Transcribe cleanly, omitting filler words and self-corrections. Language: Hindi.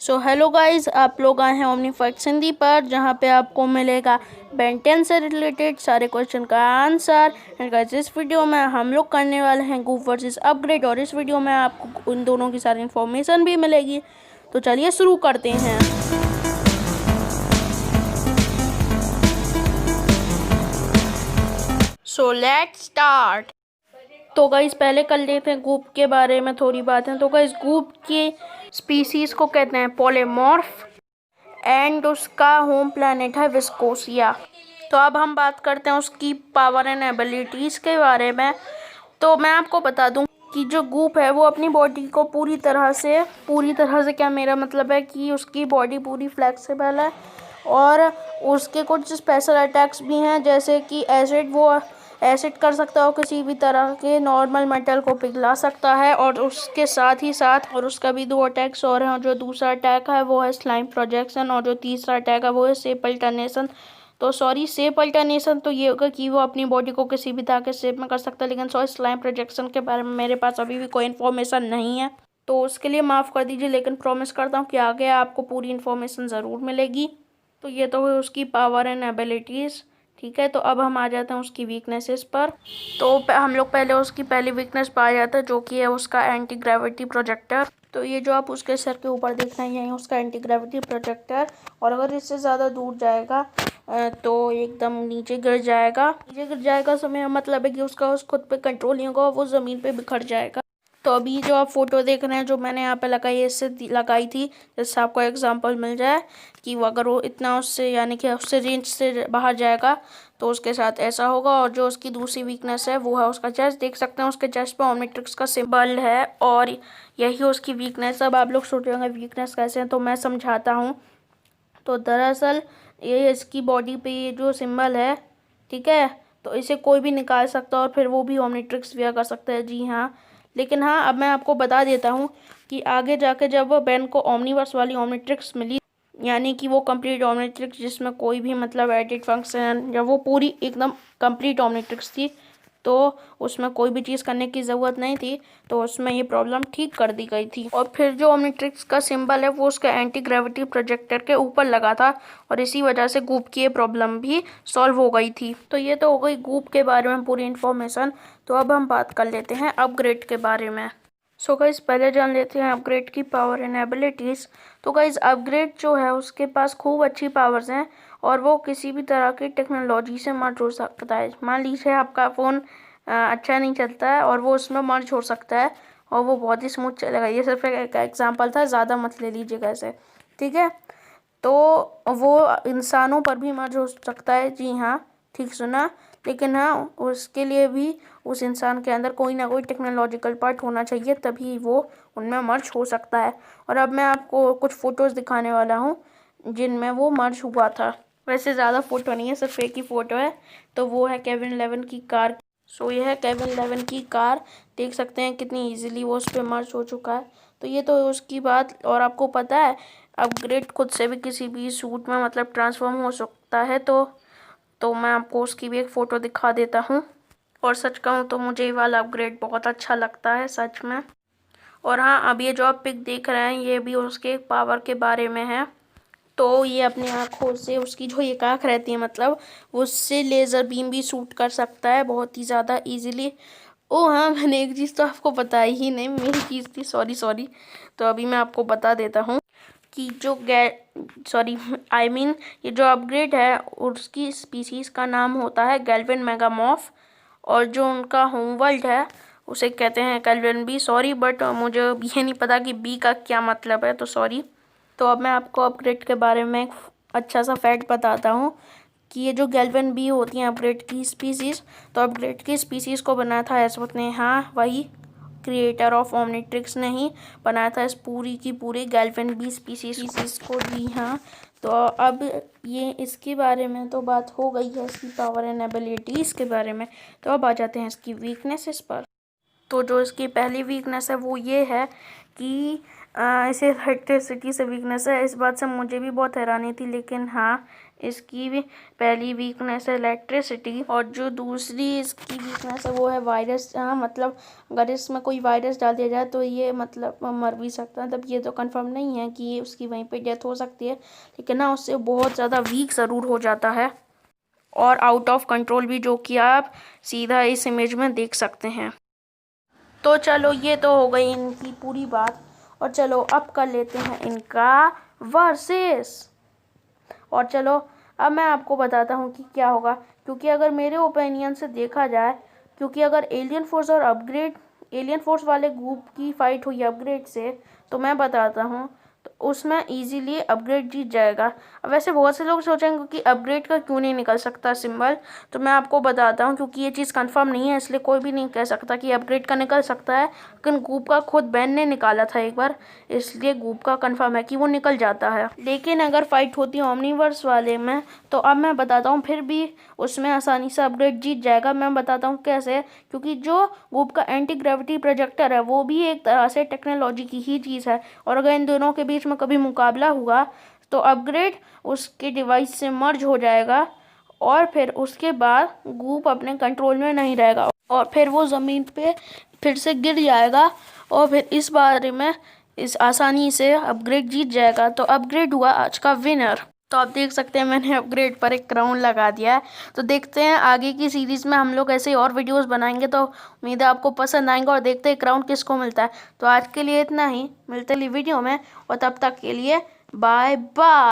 सो हेलो गाइस, आप लोग आए हैं ओमनी फैक्ट्स हिंदी पर, जहां पे आपको मिलेगा बेन 10 से रिलेटेड सारे क्वेश्चन का आंसर। एंड गाइस, इस वीडियो में हम लोग करने वाले हैं गूप वर्सेस अपग्रेड, और इस वीडियो में आपको उन दोनों की सारी इन्फॉर्मेशन भी मिलेगी। तो चलिए शुरू करते हैं। So let's start. तो गाइस, पहले कर लेते हैं गूप के बारे में थोड़ी बातें। तो गाइस, गूप की स्पीसीज को कहते हैं पॉलीमॉर्फ, एंड उसका होम प्लैनेट है विस्कोसिया। तो अब हम बात करते हैं उसकी पावर एंड एबिलिटीज़ के बारे में। तो मैं आपको बता दूं कि जो गूप है वो अपनी बॉडी को पूरी तरह से क्या मेरा मतलब है कि उसकी बॉडी पूरी फ्लेक्सिबल है, और उसके कुछ स्पेशल अटैक्स भी हैं, जैसे कि एसिड कर सकता है, और किसी भी तरह के नॉर्मल मेटल को पिघला सकता है। और उसके साथ ही साथ और उसका भी 2 अटैक्स और हैं, और जो दूसरा अटैक है वो है स्लाइम प्रोजेक्शन, और जो तीसरा अटैक है वो है शेप अल्टरनेशन। तो शेप अल्टरनेशन तो ये होगा कि वो अपनी बॉडी को किसी भी तरह के शेप में कर सकता है, लेकिन स्लाइम प्रोजेक्शन के बारे में मेरे पास अभी भी कोई इन्फॉर्मेशन नहीं है, तो उसके लिए माफ़ कर दीजिए, लेकिन प्रॉमिस करता हूँ कि आगे आपको पूरी इन्फॉर्मेशन ज़रूर मिलेगी। तो ये तो है उसकी पावर एंड एबिलिटीज़, ठीक है। तो अब हम आ जाते हैं उसकी वीकनेसेस पर। तो हम लोग पहले उसकी पहली वीकनेस पाया जाता है, जो कि है उसका एंटी ग्रेविटी प्रोजेक्टर। तो ये जो आप उसके सर के ऊपर देख रहे हैं, यही उसका एंटी ग्रेविटी प्रोजेक्टर, और अगर इससे ज़्यादा दूर जाएगा तो एकदम नीचे गिर जाएगा। समय मतलब है कि उसका उस खुद पे कंट्रोल नहीं होगा, वो ज़मीन पे बिखर जाएगा। तो अभी जो आप फोटो देख रहे हैं, जो मैंने यहाँ पे लगाई है, इससे लगाई थी, जिससे आपको एग्जांपल मिल जाए कि अगर वो इतना उससे यानी कि उससे रेंज से बाहर जाएगा तो उसके साथ ऐसा होगा। और जो उसकी दूसरी वीकनेस है वो है उसका चेस्ट। देख सकते हैं उसके चेस्ट पे ओमनिट्रिक्स का सिंबल है, और यही उसकी वीकनेस। अब आप लोग सोच रहे होंगे वीकनेस कैसे है, तो मैं समझाता हूँ। तो दरअसल ये इसकी बॉडी पे ये जो सिंबल है, ठीक है, तो इसे कोई भी निकाल सकता है, और फिर वो भी ओमनिट्रिक्स वेयर कर सकता है, जी हाँ। लेकिन हाँ, अब मैं आपको बता देता हूँ कि आगे जाके जब बेन को ओमनीवर्स वाली ओमनिट्रिक्स मिली, यानी कि वो कंप्लीट ओमनिट्रिक्स जिसमें कोई भी मतलब एडिट फंक्शन, या वो पूरी एकदम कंप्लीट ओमनिट्रिक्स थी, तो उसमें कोई भी चीज़ करने की ज़रूरत नहीं थी, तो उसमें ये प्रॉब्लम ठीक कर दी गई थी। और फिर जो ओमनिट्रिक्स का सिंबल है वो उसके एंटी ग्रेविटी प्रोजेक्टर के ऊपर लगा था, और इसी वजह से गूप की ये प्रॉब्लम भी सॉल्व हो गई थी। तो ये तो हो गई गूप के बारे में पूरी इन्फॉर्मेशन। तो अब हम बात कर लेते हैं अपग्रेड के बारे में। सो गाइस, पहले जान लेते हैं अपग्रेड की पावर एंड एबिलिटीज़। तो गाइस, अपग्रेड जो है उसके पास खूब अच्छी पावर्स हैं, और वो किसी भी तरह की टेक्नोलॉजी से मर्ज हो सकता है। मान लीजिए आपका फ़ोन अच्छा नहीं चलता है, और वो उसमें मर्ज हो सकता है, और वो बहुत ही स्मूथ चलेगा। ये सिर्फ एक एग्जांपल था, ज़्यादा मत ले लीजिएगा इसे, ठीक है। तो वो इंसानों पर भी मर्ज हो सकता है, जी हाँ, ठीक सुना। लेकिन हाँ, उसके लिए भी उस इंसान के अंदर कोई ना कोई टेक्नोलॉजिकल पार्ट होना चाहिए, तभी वो उनमें मर्ज हो सकता है। और अब मैं आपको कुछ फ़ोटोज़ दिखाने वाला हूँ जिनमें वो मर्ज हुआ था। वैसे ज़्यादा फ़ोटो नहीं है, सिर्फ एक ही फ़ोटो है। तो वो है केविन लेवन की कार। सो ये है केविन लेवन की कार। देख सकते हैं कितनी इजीली वो उस पर मर्ज हो चुका है। तो ये तो उसकी बात। और आपको पता है अपग्रेड खुद से भी किसी भी सूट में मतलब ट्रांसफॉर्म हो सकता है। तो मैं आपको उसकी भी एक फ़ोटो दिखा देता हूँ। और सच कहूँ तो मुझे ये वाला अपग्रेड बहुत अच्छा लगता है, सच में। और हाँ, अब ये जो आप पिक देख रहे हैं, ये भी उसके पावर के बारे में है। तो ये अपनी आँखों से, उसकी जो एक आँख रहती है मतलब, उससे लेज़र बीम भी शूट कर सकता है बहुत ही ज़्यादा इजीली। ओ हाँ, मैंने एक चीज़ तो आपको बताई ही नहीं, मेरी चीज़ थी, सॉरी। तो अभी मैं आपको बता देता हूँ कि जो ये जो अपग्रेड है उसकी स्पीसीज़ का नाम होता है गैल्विन मेगामॉर्फ, और जो उनका होम वर्ल्ड है उसे कहते हैं कैल्विन बी। सॉरी, बट मुझे ये नहीं पता कि बी का क्या मतलब है, तो सॉरी। तो अब मैं आपको अपग्रेड के बारे में एक अच्छा सा फैक्ट बताता हूँ कि ये जो गैल्विन बी होती हैं अपग्रेड की स्पीसीज़, तो अपग्रेड की स्पीसीज़ को बनाया था एस्वथ ने। हाँ, वही क्रिएटर ऑफ ओमनिट्रिक्स ने ही बनाया था इस पूरी की पूरी गैल्विन बी स्पीसीज़ को, जी हाँ। तो अब ये इसके बारे में तो बात हो गई है, इसकी पावर एंड एबिलिटीज़ के बारे में। तो अब आ जाते हैं इसकी वीकनेसेस पर। तो जो इसकी पहली वीकनेस है वो ये है कि इसे इलेक्ट्रिसिटी से वीकनेस है, इस बात से मुझे भी बहुत हैरानी थी। लेकिन हाँ, इसकी भी पहली वीकनेस है इलेक्ट्रिसिटी, और जो दूसरी इसकी वीकनेस है वो है वायरस। हाँ, मतलब अगर इसमें कोई वायरस डाल दिया जाए तो ये मतलब मर भी सकता है। तब ये तो कंफर्म नहीं है कि ये उसकी वहीं पे डेथ हो सकती है, लेकिन ना उससे बहुत ज़्यादा वीक ज़रूर हो जाता है और आउट ऑफ कंट्रोल भी, जो कि आप सीधा इस इमेज में देख सकते हैं। तो चलो, ये तो हो गई इनकी पूरी बात, और चलो अब कर लेते हैं इनका वर्सेस। और चलो अब मैं आपको बताता हूँ कि क्या होगा, क्योंकि अगर मेरे ओपिनियन से देखा जाए, क्योंकि अगर एलियन फोर्स और एलियन फोर्स वाले ग्रुप की फाइट हुई अपग्रेड से, तो मैं बताता हूँ, तो उसमें इजीली अपग्रेड जीत जाएगा। अब वैसे बहुत से लोग सोचेंगे कि अपग्रेड का क्यों नहीं निकल सकता सिंबल, तो मैं आपको बताता हूँ, क्योंकि ये चीज़ कंफर्म नहीं है, इसलिए कोई भी नहीं कह सकता कि अपग्रेड का निकल सकता है। लेकिन ग्रुप का खुद बैन ने निकाला था एक बार, इसलिए ग्रुप का कंफर्म है कि वो निकल जाता है। लेकिन अगर फाइट होती है ओमनीवर्स वाले में, तो अब मैं बताता हूँ, फिर भी उसमें आसानी से अपग्रेड जीत जाएगा। मैं बताता हूँ कैसे, क्योंकि जो ग्रुप का एंटी ग्रेविटी प्रोजेक्टर है वो भी एक तरह से टेक्नोलॉजी की ही चीज़ है, और अगर इन दोनों के बीच में कभी मुकाबला हुआ तो अपग्रेड उसके डिवाइस से मर्ज हो जाएगा, और फिर उसके बाद ग्रुप अपने कंट्रोल में नहीं रहेगा, और फिर वो ज़मीन पे फिर से गिर जाएगा, और फिर इस बारे में इस आसानी से अपग्रेड जीत जाएगा। तो अपग्रेड हुआ आज का विनर। तो आप देख सकते हैं मैंने अपग्रेड पर एक क्राउन लगा दिया है। तो देखते हैं आगे की सीरीज़ में हम लोग ऐसे ही और वीडियोस बनाएंगे, तो उम्मीद है आपको पसंद आएंगे, और देखते हैं क्राउन किसको मिलता है। तो आज के लिए इतना ही, मिलते हैं वीडियो में, और तब तक के लिए बाय बाय।